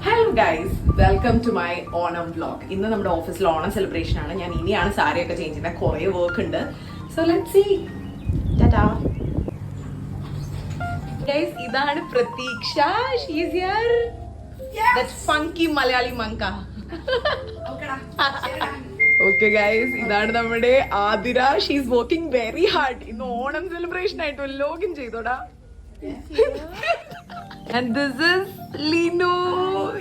Hello guys, welcome to my Onam vlog. ഇന്ന് നമ്മുടെ ഓഫീസിൽ ഓണം സെലിബ്രേഷൻ ആണ്. ഞാൻ ഇനിയാണ് സാരിയൊക്കെ ചേഞ്ച് ചെയ്യുന്നത്. കുറേ വർക്ക് ഉണ്ട്. So let's see. Tata guys, ഇതാണ് Prateeksha. She is here. That's funky Malayali മങ്ക. ഓക്കെ ഗൈസ്, ഇതാണ് നമ്മുടെ Athira. She is working very hard. ഇന്ന് ഓണം സെലിബ്രേഷൻ ആയിട്ട് ലോഗിൻ ചെയ്തോടാ. And this is Linu.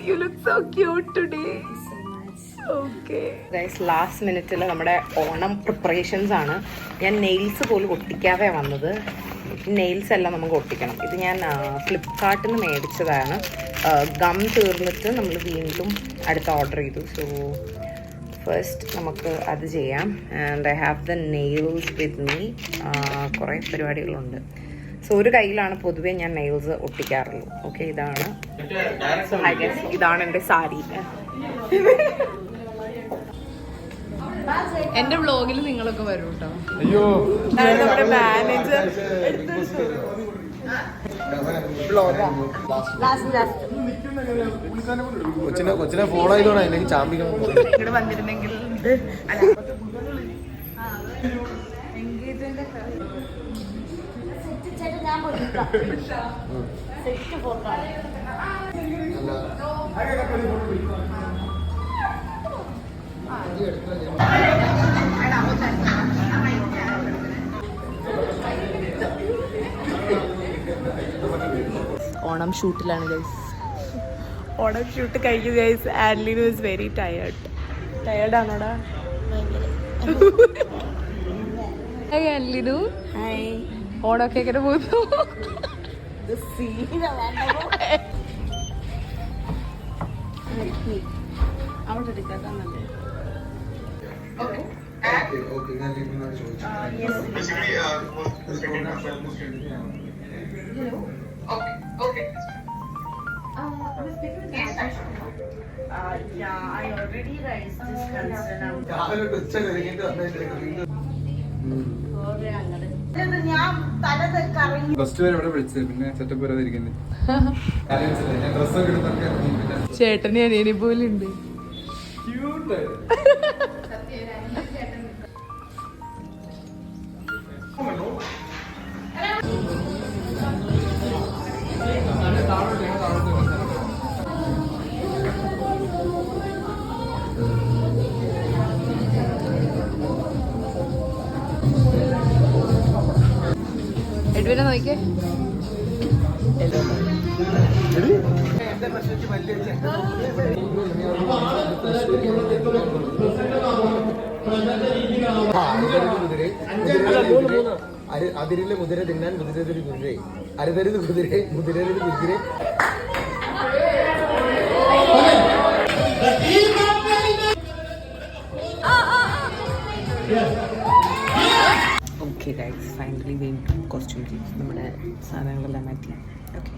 You look so cute today. Thank you so much. Okay. Guys, last minute നമ്മുടെ Onam preparations ആണ്. ഞാൻ nails പോലും ഒട്ടിക്കാതെ വന്നത്. നെയിൽസ് എല്ലാം നമുക്ക് ഒട്ടിക്കണം. ഇത് ഞാൻ ഫ്ലിപ്കാർട്ടിൽ നിന്ന് മേടിച്ചതാണ്. ഗം തീർന്നിട്ട് നമ്മൾ വീണ്ടും അടുത്ത ഓർഡർ ചെയ്തു. സോ ഫസ്റ്റ് നമുക്ക് അത് ചെയ്യാം. And I have the nails with me. കുറേ പരിപാടികളുണ്ട്. സോ ഒരു കയ്യിലാണ് പൊതുവെ ഞാൻ നെയിൽസ് ഒട്ടിക്കാറുള്ളൂ. ഓക്കെ, ഇതാണ്. സോ ഹൈ ഗൈസ്, ഇതാണ് എൻ്റെ സാരി. എന്റെ വ്ളോഗിൽ നിങ്ങളൊക്കെ വരും കേട്ടോ. നമ്മുടെ മാനേജർ കൊച്ചിനെ ഫോളോ ചെയ്തോണ അല്ലെങ്കിൽ ചാമ്പിക്കണം. ഇവിടെ വന്നിരുന്നെങ്കിൽ ഓണം ഷൂട്ടിലാണ് ഗൈസ്. ഓണം ഷൂട്ട് കഴിഞ്ഞു guys. Anlin is very tired ആണോടാ? ഹായ് ആൻലിനു. ഹായ്. ഓണമൊക്കെ എങ്ങനെ പോകുന്നു? ചേട്ടനെ അനിയനെ പോലെ ഉണ്ട്. എഡ്വിനെ നോക്കിയേ. അതിരിലെ മുതിര തിന്നാൻ മുതിരൊരു കുതിര, അരുതരുത് കുതിര, മുതിരരുത് കുതിര. ഓക്കെ ഗൈസ്, ഫൈനലി വീണ്ടും കോസ്റ്റ്യൂം ചെയ്തു. നമ്മുടെ സാധനങ്ങളെല്ലാം മാറ്റി. ഓക്കെ,